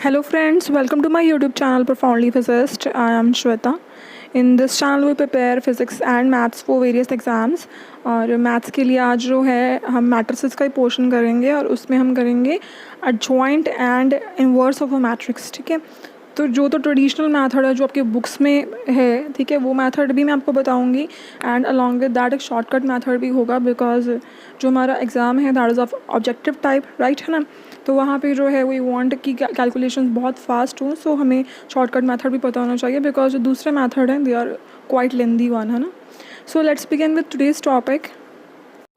Hello friends, welcome to my YouTube channel Profoundly Physicist. I am Shweta. In this channel we prepare physics and maths for various exams. और maths के लिए आज जो है हम matrices का ही portion करेंगे और उसमें हम करेंगे adjoint and inverse of a matrix. ठीक है, तो जो ट्रेडिशनल मेथड है जो आपके बुक्स में है, ठीक है, वो मेथड भी मैं आपको बताऊंगी एंड अलॉन्ग विद दैट एक शॉर्टकट मेथड भी होगा बिकॉज जो हमारा एग्ज़ाम है that is of objective type, right है ना। तो वहाँ पे जो है वी वांट कि कैलकुलेशन बहुत फास्ट हो, सो हमें शॉर्टकट मेथड भी पता होना चाहिए बिकॉज जो दूसरे मेथड हैं they are quite lengthy one, है ना। So let's begin with today's topic.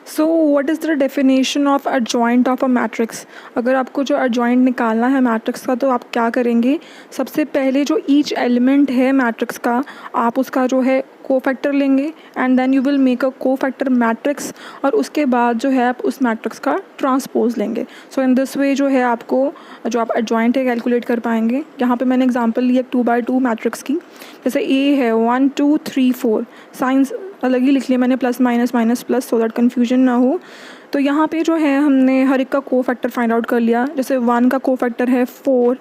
So what is the definition of adjoint of a matrix. अगर आपको जो एडजॉइंट निकालना है मैट्रिक्स का तो आप क्या करेंगे, सबसे पहले जो ईच एलिमेंट है मैट्रिक्स का आप उसका जो है कोफैक्टर लेंगे and then you will make a cofactor matrix और उसके बाद जो है आप उस मैट्रिक्स का ट्रांसपोज लेंगे। सो इन दिस वे जो है आपको जो आप एडजॉइंट है कैलकुलेट कर पाएंगे। यहाँ पे मैंने एग्जांपल लिया 2x2 मैट्रिक्स की, जैसे ए है 1 2 3 4, साइंस अलग ही लिख लिया मैंने plus minus minus plus so that confusion ना हो। तो यहाँ पे जो है हमने हर एक का कोफैक्टर फाइंड आउट कर लिया। जैसे 1 का कोफैक्टर है 4,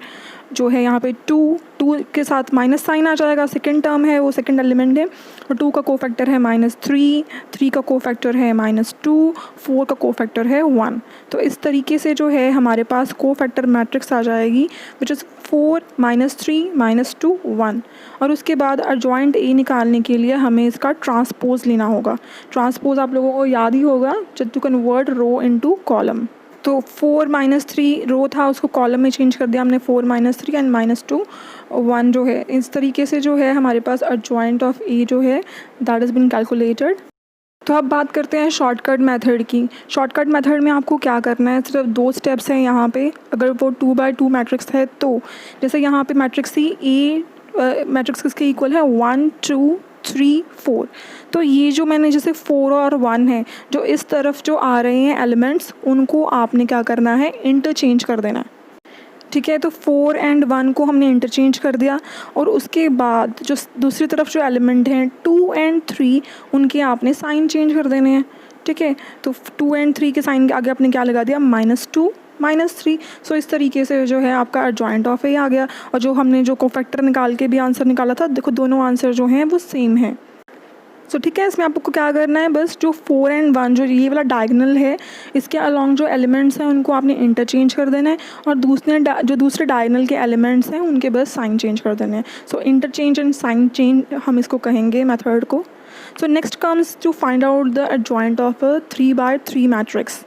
जो है यहाँ पे 2 के साथ माइनस साइन आ जाएगा, सेकंड टर्म है वो सेकंड एलिमेंट है। और 2 का कोफैक्टर है -3 का कोफैक्टर है -2, 4 का कोफैक्टर है 1। तो इस तरीके से जो है हमारे पास कोफैक्टर मैट्रिक्स आ जाएगी विच इज़ 4 -3 -2 1। और उसके बाद एडजॉइंट ए निकालने के लिए हमें इसका ट्रांसपोज लेना होगा। ट्रांसपोज आप लोगों को याद ही होगा, जब to convert row into column. तो 4 -3 रो था उसको कॉलम में चेंज कर दिया हमने 4 -3 एंड -2 1 जो है। इस तरीके से जो है हमारे पास एडजॉइंट ऑफ ए जो है दैट इज़ बीन कैलकुलेटेड। तो अब बात करते हैं शॉर्टकट मेथड की। शॉर्टकट मेथड में आपको क्या करना है, सिर्फ 2 स्टेप्स हैं यहाँ पे। अगर वो 2x2 मैट्रिक्स है तो जैसे यहाँ पे मैट्रिक्स सी ए मैट्रिक्स किसके इक्वल है 1 2 3 4। तो ये जो मैंने जैसे 4 और 1 है जो इस तरफ जो आ रहे हैं एलिमेंट्स उनको आपने क्या करना है, इंटरचेंज कर देना है। ठीक है, तो 4 एंड 1 को हमने इंटरचेंज कर दिया और उसके बाद जो दूसरी तरफ जो एलिमेंट हैं 2 एंड 3 उनके आपने साइन चेंज कर देने हैं। ठीक है, तो 2 एंड 3 के साइन के आगे आपने क्या लगा दिया -2 -3। सो इस तरीके से जो है आपका एडजॉइंट ऑफ ए आ गया। और जो हमने जो कोफैक्टर निकाल के भी आंसर निकाला था, देखो दोनों आंसर जो हैं वो सेम हैं। सो ठीक है, इसमें आपको क्या करना है, बस जो 4 एंड 1 जो ये वाला डायगोनल है इसके अलॉन्ग जो एलिमेंट्स हैं उनको आपने इंटरचेंज कर देना है और दूसरे डायगोनल के एलिमेंट्स हैं उनके बस साइन चेंज कर देने हैं। So interchange and sign change हम इसको कहेंगे मेथड को। So next comes to find out the adjoint of a 3x3 matrix.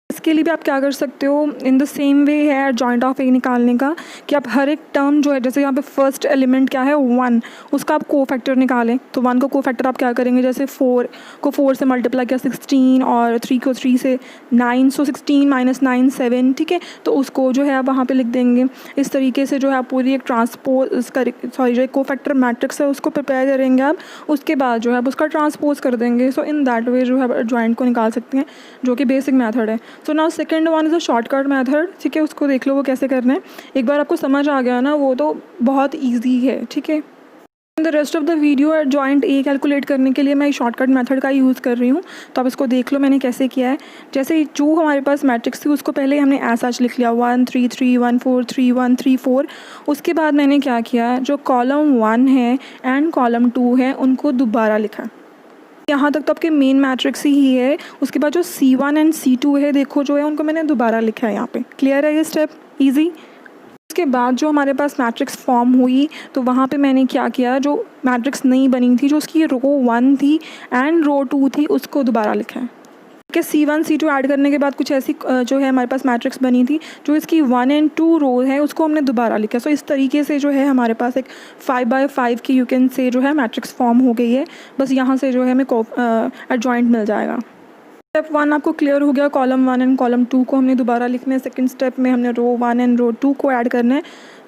इसके लिए भी आप क्या कर सकते हो, इन द सेम वे है एडजॉइंट ऑफ ए निकालने का कि आप हर एक टर्म जो है, जैसे यहाँ पे फर्स्ट एलिमेंट क्या है 1, उसका आप कोफैक्टर निकालें। तो 1 का कोफैक्टर आप क्या करेंगे, जैसे 4 को 4 से मल्टीप्लाई किया 16 और 3 को 3 से 9, सो 16 - 9 7। ठीक है, तो उसको जो है आप वहाँ पे लिख देंगे। इस तरीके से जो है आप पूरी एक जो एक कोफैक्टर मैट्रिक्स है उसको प्रिपेयर करेंगे आप, उसके बाद जो है आप उसका ट्रांसपोज कर देंगे। सो इन दैट वे जो है एडजॉइंट को निकाल सकते हैं, जो कि बेसिक मैथड है। So now second one is a shortcut method. ठीक है, उसको देख लो वो कैसे करना है। एक बार आपको समझ आ गया ना, वो तो बहुत ईजी है। ठीक है, in the rest of the video adjoint A calculate करने के लिए मैं शॉर्टकट मेथड का यूज़ कर रही हूँ, तो आप इसको देख लो मैंने कैसे किया है। जैसे जो हमारे पास मैट्रिक्स थी उसको पहले हमने ऐसा लिख लिया 1 3 3 1 4 3 1 3 4। उसके बाद मैंने क्या किया, जो कॉलम 1 है एंड कॉलम 2 है उनको दोबारा लिखा। यहाँ तक तो आपके मेन मैट्रिक्स ही है। उसके बाद जो C1 एंड C2 है देखो जो है उनको मैंने दोबारा लिखा है यहाँ पे। क्लियर है ये स्टेप, इजी। उसके बाद जो हमारे पास मैट्रिक्स फॉर्म हुई तो वहाँ पे मैंने क्या किया, जो मैट्रिक्स नहीं बनी थी जो उसकी रो 1 थी एंड रो 2 थी उसको दोबारा लिखा है। कि C1 C2 ऐड करने के बाद कुछ ऐसी जो है हमारे पास मैट्रिक्स बनी थी जो इसकी 1 एंड 2 रो है उसको हमने दोबारा लिखा। सो इस तरीके से जो है हमारे पास एक 5x5 की यू कैन से जो है मैट्रिक्स फॉर्म हो गई है। बस यहाँ से जो है हमें एडजॉइंट मिल जाएगा। स्टेप 1 आपको क्लियर हो गया, कॉलम 1 एंड कॉलम 2 को हमने दोबारा लिखना है। सेकंड स्टेप में हमने रो 1 एंड रो 2 को ऐड करना है।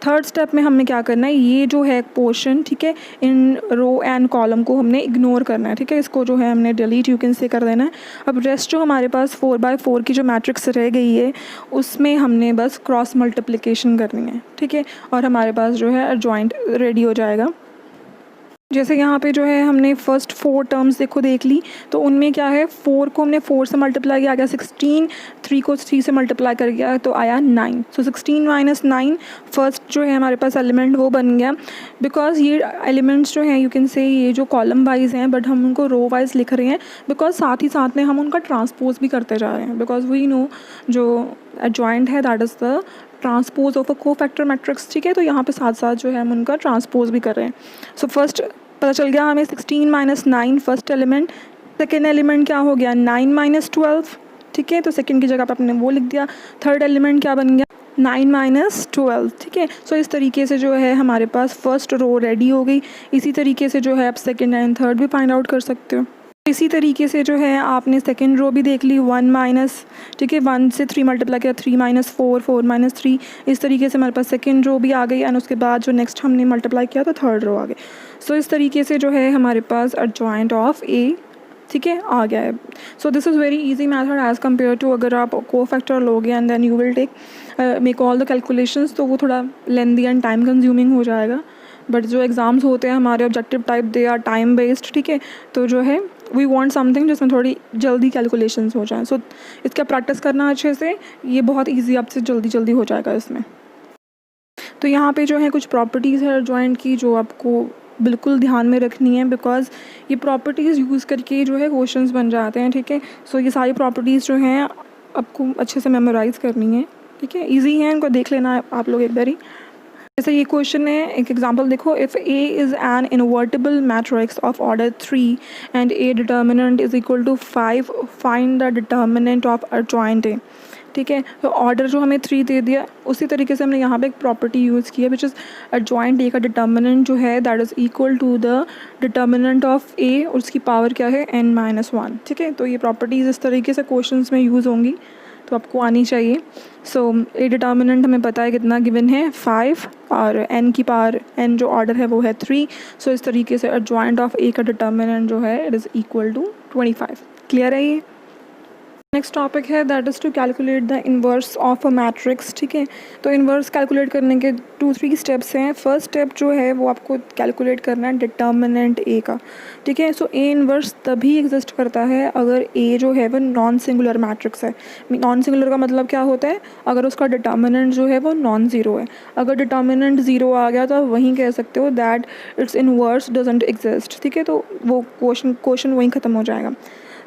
थर्ड स्टेप में हमने क्या करना है, ये जो है पोर्शन, ठीक है, इन रो एंड कॉलम को हमने इग्नोर करना है। ठीक है, इसको जो है हमने डिलीट यू कैन से कर देना है। अब रेस्ट जो हमारे पास 4x4 की जो मैट्रिक्स रह गई है उसमें हमने बस क्रॉस मल्टीप्लिकेशन करनी है। ठीक है, और हमारे पास जो है एडजॉइंट रेडी हो जाएगा। जैसे यहाँ पे जो है हमने फर्स्ट 4 टर्म्स देख ली, तो उनमें क्या है 4 को हमने 4 से मल्टीप्लाई किया, आ गया 16, 3 को 3 से मल्टीप्लाई कर गया तो आया 9। सो 16 माइनस 9 फर्स्ट जो है हमारे पास एलिमेंट वो बन गया। बिकॉज ये एलिमेंट्स जो हैं यू कैन से ये जो कॉलम वाइज हैं, बट हम उनको रो वाइज लिख रहे हैं बिकॉज साथ ही साथ में हम उनका ट्रांसपोज भी करते जा रहे हैं। बिकॉज वी नो जो एडजॉइंट है that is the transpose of a cofactor matrix, ठीक है। तो यहाँ पे साथ साथ जो है हम उनका ट्रांसपोज भी कर रहे हैं। सो फर्स्ट पता चल गया हमें 16 minus 9 first element. Second element क्या हो गया 9 माइनस 12, ठीक है। तो सेकेंड की जगह पे अपने वो लिख दिया। थर्ड एलिमेंट क्या बन गया 9 माइनस 12, ठीक है। सो इस तरीके से जो है हमारे पास फर्स्ट रो रेडी हो गई। इसी तरीके से जो है आप सेकेंड एंड थर्ड भी फाइंड आउट कर सकते हो। इसी तरीके से जो है आपने सेकेंड रो भी देख ली 1 माइनस, ठीक है, 1 से 3 मल्टीप्लाई किया 3 माइनस 4, 4 माइनस 3। इस तरीके से हमारे पास सेकेंड रो भी आ गई एंड उसके बाद जो नेक्स्ट हमने मल्टीप्लाई किया तो थर्ड रो आ गई। सो इस तरीके से जो है हमारे पास एडजॉइंट ऑफ ए, ठीक है, आ गया है। So this is very easy method as compare to अगर आप कोफैक्टर लोगे and then you will take make all the calculations, तो वो थोड़ा लेंदी एंड टाइम कंज्यूमिंग हो जाएगा। बट जो एग्ज़ाम्स होते हैं हमारे objective type they are time based, ठीक है। तो जो है वी वांट समथिंग जिसमें थोड़ी जल्दी कैलकुलेशंस हो जाएं। सो इसका प्रैक्टिस करना अच्छे से, ये बहुत ईजी आपसे जल्दी हो जाएगा इसमें। तो यहाँ पे जो है कुछ प्रॉपर्टीज़ है एडजॉइंट की जो आपको बिल्कुल ध्यान में रखनी है, बिकॉज ये प्रॉपर्टीज़ यूज़ करके जो है क्वेश्चंस बन जाते हैं, ठीक है। सो ये सारी प्रॉपर्टीज़ जो हैं आपको अच्छे से मेमोराइज़ करनी है, ठीक है। ईजी है, इनको देख लेना है आप लोग एक बारी। जैसे ये क्वेश्चन है, एक एग्जांपल देखो, if A is an invertible matrix of order 3 and A determinant is equal to 5, find the determinant of adjoint A, ठीक है। तो ऑर्डर जो हमें 3 दे दिया, उसी तरीके से हमने यहाँ पे एक प्रॉपर्टी यूज़ की है विच इज़ एडजॉइंट ए का डिटर्मिनेंट जो है that is equal to the determinant of A और उसकी पावर क्या है n-1, ठीक है। तो ये प्रॉपर्टीज़ इस तरीके से क्वेश्चंस में यूज़ होंगी, तो आपको आनी चाहिए। सो ए डिटर्मिनेंट हमें पता है कितना गिवन है 5 और n की पावर n जो ऑर्डर है वो है 3। सो इस तरीके से एडजॉइंट ऑफ ए का डिटर्मिनेंट जो है it is equal to 25। Clear है ये। नेक्स्ट टॉपिक है that is to calculate the inverse of a matrix, ठीक है। तो इन्वर्स कैलकुलेट करने के 2-3 स्टेप्स हैं। फर्स्ट स्टेप जो है वो आपको कैलकुलेट करना है डिटर्मिनेंट ए का, ठीक है। सो ए इन्वर्स तभी एग्जिस्ट करता है अगर ए जो है वो नॉन सिंगुलर मैट्रिक्स है। नॉन सिंगुलर का मतलब क्या होता है, अगर उसका डिटर्मिनेंट जो है वो नॉन ज़ीरो है। अगर डिटर्मिनेंट ज़ीरो आ गया तो आप वहीं कह सकते हो that its inverse doesn't exist, ठीक है। तो वो क्वेश्चन वहीं ख़त्म हो जाएगा।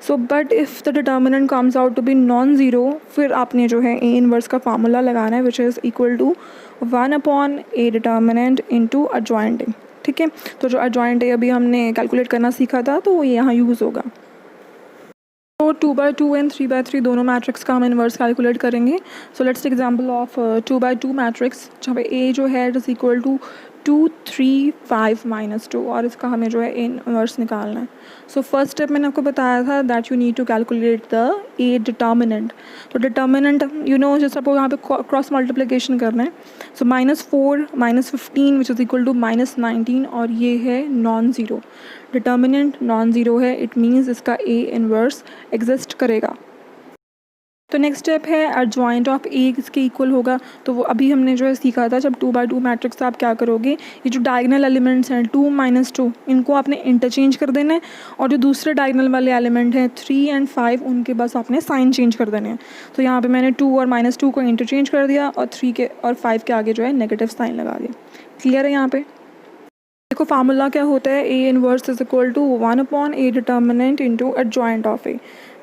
So but if the determinant comes out to be non zero, फिर आपने जो है ए इन्वर्स का फार्मूला लगाना है which is equal to 1/a determinant into adjoint A, ठीक है। तो जो एडजॉइंट ए अभी हमने कैलकुलेट करना सीखा था तो वो यहाँ यूज़ होगा। तो 2/2 एंड 3/3 दोनों मैट्रिक्स का हम इन्वर्स कैलकुलेट करेंगे। So let's take example of 2/2 matrix जहाँ पे ए जो है it is equal to 2, 3, 5 minus 2 और इसका हमें जो है इन्वर्स निकालना है। सो फर्स्ट स्टेप मैंने आपको बताया था that you need to calculate the A determinant. तो डिटर्मिनेंट यू नो जैसे आपको यहाँ पे क्रॉस मल्टीप्लिकेशन करना है। So -4 -15 which is equal to -19 और ये है non zero. Determinant non zero है, इट मीन्स इसका ए इन्वर्स एग्जिस्ट करेगा। तो नेक्स्ट स्टेप है एडजॉइंट ऑफ ए किसके इक्वल होगा। तो वो अभी हमने जो है सीखा था जब 2/2 मैट्रिक्स से आप क्या करोगे, ये जो डायगनल एलिमेंट्स हैं 2 - 2 इनको आपने इंटरचेंज कर देना है और जो दूसरे डायगनल वाले एलिमेंट हैं 3 एंड 5 उनके बस आपने साइन चेंज कर देने हैं। तो यहाँ पे मैंने 2 और -2 को इंटरचेंज कर दिया और 3 के और 5 के आगे जो है नेगेटिव साइन लगा दिया। क्लियर है यहाँ पे। देखो फार्मूला क्या होता है, A inverse is equal to 1/a determinant into adjoint of A.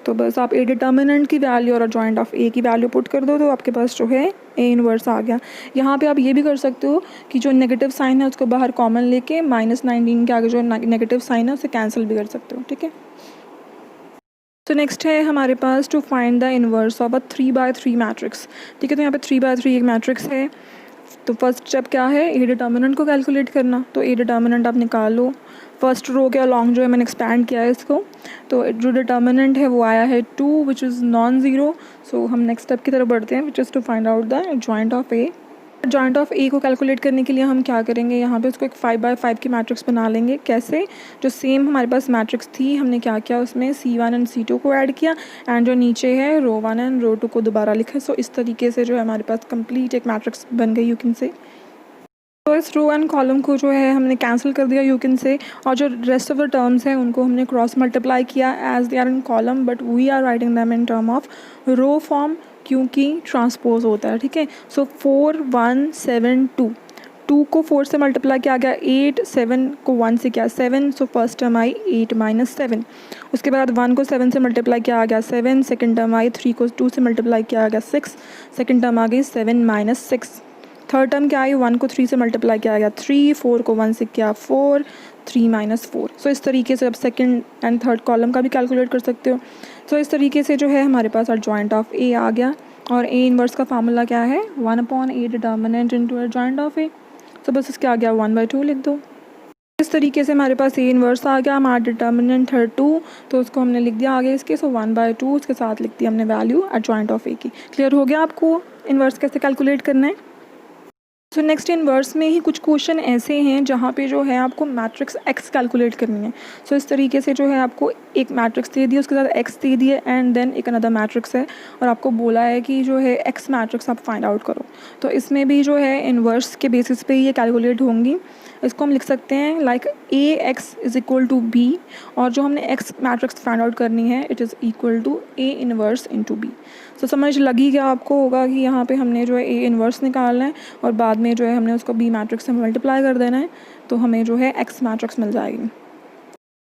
तो बस आप ए डिटर्मिनेंट की वैल्यू और एडजॉइंट ऑफ ए की वैल्यू पुट कर दो तो आपके पास जो है ए इन्वर्स आ गया। यहाँ पे आप ये भी कर सकते हो कि जो नेगेटिव साइन है उसको बाहर कॉमन लेके -19 के आगे जो नेगेटिव साइन है उसे कैंसिल भी कर सकते हो, ठीक है। तो नेक्स्ट है हमारे पास to find the inverse of a 3/3 matrix, ठीक है। तो यहाँ पे 3/3 एक मैट्रिक्स है। तो फर्स्ट स्टेप क्या है, ए डिटर्मिनेंट को कैलकुलेट करना। तो ए डिटर्मिनेंट आप निकाल लो, फर्स्ट रो के अलॉन्ग जो है मैंने एक्सपैंड किया है इसको। तो जो डिटर्मिनेंट है वो आया है 2 which is non zero. So हम नेक्स्ट स्टेप की तरफ बढ़ते हैं which is to find out the adjoint of A. Adjoint of A को कैलकुलेट करने के लिए हम क्या करेंगे, यहाँ पे उसको एक 5/5 की मैट्रिक्स बना लेंगे। कैसे, जो सेम हमारे पास मैट्रिक्स थी हमने क्या किया उसमें C1 एंड C2 को ऐड किया एंड जो नीचे है रो 1 एंड रो 2 को दोबारा लिखा। सो इस तरीके से जो है हमारे पास कंप्लीट एक मैट्रिक्स बन गई, यू कैन से। तो इस रो एंड कॉलम को जो है हमने कैंसिल कर दिया यू कैन से, और जो रेस्ट ऑफ द टर्म्स हैं उनको हमने क्रॉस मल्टीप्लाई किया as they are in column, but we are writing them in term of row form क्योंकि ट्रांसपोज होता है, ठीक है। सो 4 1 7 2, 2 को 4 से मल्टीप्लाई किया गया 8, 7 को 1 से किया 7, सो फर्स्ट टर्म आई 8 माइनस 7। उसके बाद 1 को 7 से मल्टीप्लाई किया गया 7, सेकेंड टर्म आई 3 को 2 से मल्टीप्लाई किया गया 6, सेकेंड टर्म आ गई 7 माइनस 6। थर्ड टर्म क्या आई, 1 को 3 से मल्टीप्लाई किया गया 3, 4 को 1 से किया 4, 3 माइनस 4। सो इस तरीके से आप सेकंड एंड थर्ड कॉलम का भी कैलकुलेट कर सकते हो। सो इस तरीके से जो है हमारे पास एडजॉइंट ऑफ ए आ गया, और ए इनवर्स का फार्मूला क्या है 1/a determinant into adjoint of A. So बस इसके आ गया 1/2 लिख दो। इस तरीके से हमारे पास ए इनवर्स आ गया, हमारा डिटर्मिनेंट है 2, तो उसको हमने लिख दिया आगे इसके। सो 1/2 उसके साथ लिख दिया हमने वैल्यू एडजॉइंट ऑफ ए की। क्लियर हो गया आपको इनवर्स कैसे कैलकुलेट करना है। सो नेक्स्ट इनवर्स में ही कुछ क्वेश्चन ऐसे हैं जहाँ पे जो है आपको मैट्रिक्स एक्स कैलकुलेट करनी है। सो इस तरीके से जो है आपको एक मैट्रिक्स दे दिया, उसके साथ एक्स दे दिए, एंड देन एक अनदर मैट्रिक्स है, और आपको बोला है कि जो है एक्स मैट्रिक्स आप फाइंड आउट करो। तो इसमें भी जो है इनवर्स के बेसिस पे ये कैलकुलेट होंगी। इसको हम लिख सकते हैं like A X is equal to B, और जो हमने एक्स मैट्रिक्स फाइंड आउट करनी है it is equal to A inverse into B. तो समझ लगी क्या आपको होगा कि यहाँ पे हमने जो है ए इनवर्स निकालना है, और बाद में जो है हमने उसको बी मैट्रिक्स से मल्टीप्लाई कर देना है, तो हमें जो है एक्स मैट्रिक्स मिल जाएगी।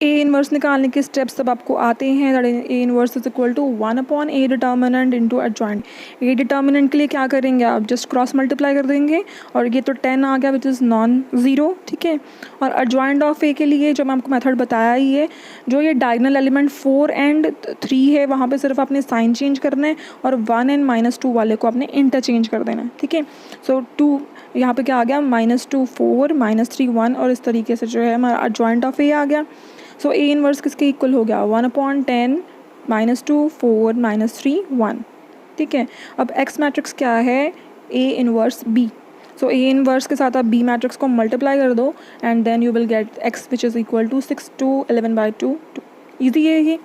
ए इनवर्स निकालने के स्टेप्स सब आपको आते हैं। That A inverse is equal to 1/a determinant into adjoint. A determinant के लिए क्या करेंगे आप, जस्ट क्रॉस मल्टीप्लाई कर देंगे, और ये तो 10 आ गया विच इज़ नॉन ज़ीरो, ठीक है। और एडजॉइंट ऑफ ए के लिए जो मैं आपको मेथड बताया ही है, जो ये डायगोनल एलिमेंट 4 एंड 3 है वहाँ पे सिर्फ आपने साइन चेंज करना है, और 1 एंड -2 वाले को आपने इंटरचेंज कर देना है, ठीक है। सो 2 यहाँ पे क्या आ गया -2 4 -3 1, और इस तरीके से जो है हमारा एडजॉइंट ऑफ ए आ गया। सो ए इनवर्स किसके इक्वल हो गया 1/10 -2 4 -3 1, ठीक है। अब एक्स मैट्रिक्स क्या है A inverse B. So A inverse के साथ आप बी मैट्रिक्स को मल्टीप्लाई कर दो, and then you will get X which is equal to 6 to 11/2। Easy है ये।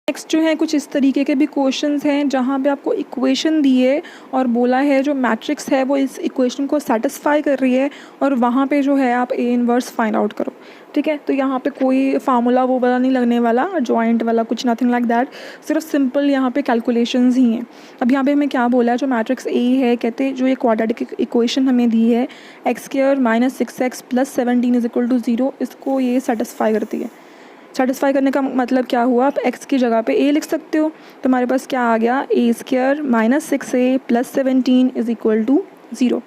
नेक्स्ट जो है कुछ इस तरीके के भी क्वेश्चंस हैं जहाँ पे आपको इक्वेशन दी है और बोला है जो मैट्रिक्स है वो इस इक्वेशन को सेटिस्फाई कर रही है, और वहाँ पे जो है आप ए इनवर्स फाइंड आउट करो, ठीक है। तो यहाँ पे कोई फार्मूला वो वाला नहीं लगने वाला, जॉइंट वाला कुछ, नथिंग लाइक दैट। सिर्फ सिंपल यहाँ पे कैलकुलेशंस ही हैं। अब यहाँ पे हमें क्या बोला है, जो मैट्रिक्स ए है, कहते हैं जो ये क्वाड्रेटिक इक्वेशन हमें दी है x² - 6x + 17 = 0, इसको ये सेटिस्फाई करती है। सेटिस्फाई करने का मतलब क्या हुआ, आप x की जगह पे a लिख सकते हो, तो हमारे पास क्या आ गया a² - 6a + 17 = 0।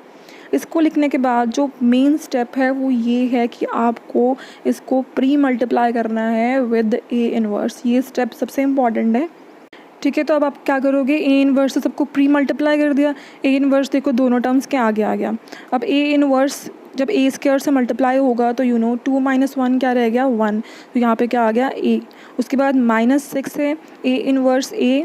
इसको लिखने के बाद जो मेन स्टेप है वो ये है कि आपको इसको प्री मल्टीप्लाई करना है विद ए इनवर्स। ये स्टेप सबसे इम्पॉर्टेंट है, ठीक है। तो अब आप क्या करोगे, ए इनवर्स से सबको प्री मल्टीप्लाई कर दिया। ए इनवर्स देखो दोनों टर्म्स के आगे आ गया। अब ए इनवर्स जब a² से मल्टीप्लाई होगा तो 2 - 1 क्या रह गया 1, तो यहाँ पे क्या आ गया a। उसके बाद -6 है, a इनवर्स a,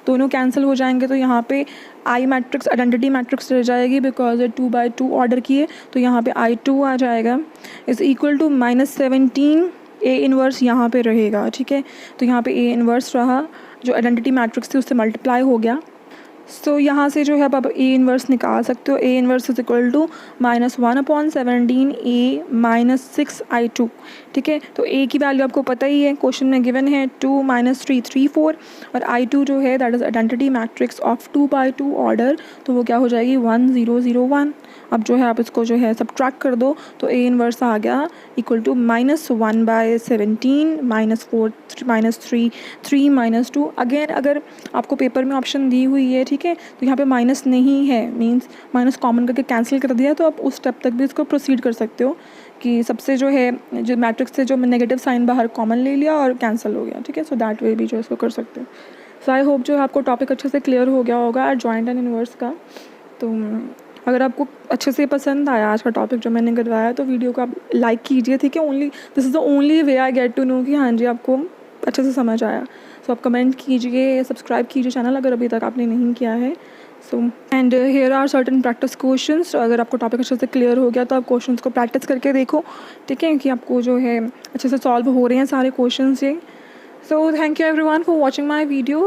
दोनों कैंसिल हो जाएंगे, तो यहाँ पे आई मैट्रिक्स आइडेंटिटी मैट्रिक्स रह जाएगी बिकॉज 2/2 ऑर्डर की है, तो यहाँ पे I2 आ जाएगा is equal to -17 A inverse यहाँ पे रहेगा, ठीक है। तो यहाँ पे ए इनवर्स रहा, जो आइडेंटिटी मैट्रिक्स थी उससे मल्टीप्लाई हो गया। सो यहाँ से जो है आप ए इनवर्स निकाल सकते हो। A inverse is equal to -1/17 a - 6 I2, ठीक है। तो ए की वैल्यू आपको पता ही है, क्वेश्चन में गिवन है 2 - 3 3 4, और I2 जो है that is identity matrix of 2/2 order, तो वो क्या हो जाएगी 1 0 0 1। अब जो है आप इसको जो है सब्ट्रैक्ट कर दो, तो ए इनवर्स आ गया इक्वल टू -1/17 -4 -3 3 -2। अगेन अगर आपको पेपर में ऑप्शन दी हुई है, ठीक है, तो यहाँ पे माइनस नहीं है, मींस माइनस कॉमन करके कैंसिल कर दिया, तो आप उस स्टेप तक भी इसको प्रोसीड कर सकते हो कि सबसे जो है जो मैट्रिक्स से जो नेगेटिव साइन बाहर कॉमन ले लिया और कैंसिल हो गया, ठीक है। सो दैट वे भी जो इसको कर सकते हो। सो आई होप जो है आपको टॉपिक अच्छे से क्लियर हो गया होगा जॉइंट एंड इनवर्स का। तो अगर आपको अच्छे से पसंद आया आज का टॉपिक जो मैंने करवाया, तो वीडियो को आप लाइक कीजिए, ठीक है। Only this is the only way I get to know कि हाँ जी आपको अच्छे से समझ आया। सो आप कमेंट कीजिए, सब्सक्राइब कीजिए चैनल अगर अभी तक आपने नहीं किया है। So and here are certain practice questions. अगर आपको टॉपिक अच्छे से क्लियर हो गया तो आप क्वेश्चंस को प्रैक्टिस करके देखो, ठीक है, कि आपको जो है अच्छे से सॉल्व हो रहे हैं सारे क्वेश्चंस ये। So thank you everyone for watching my video.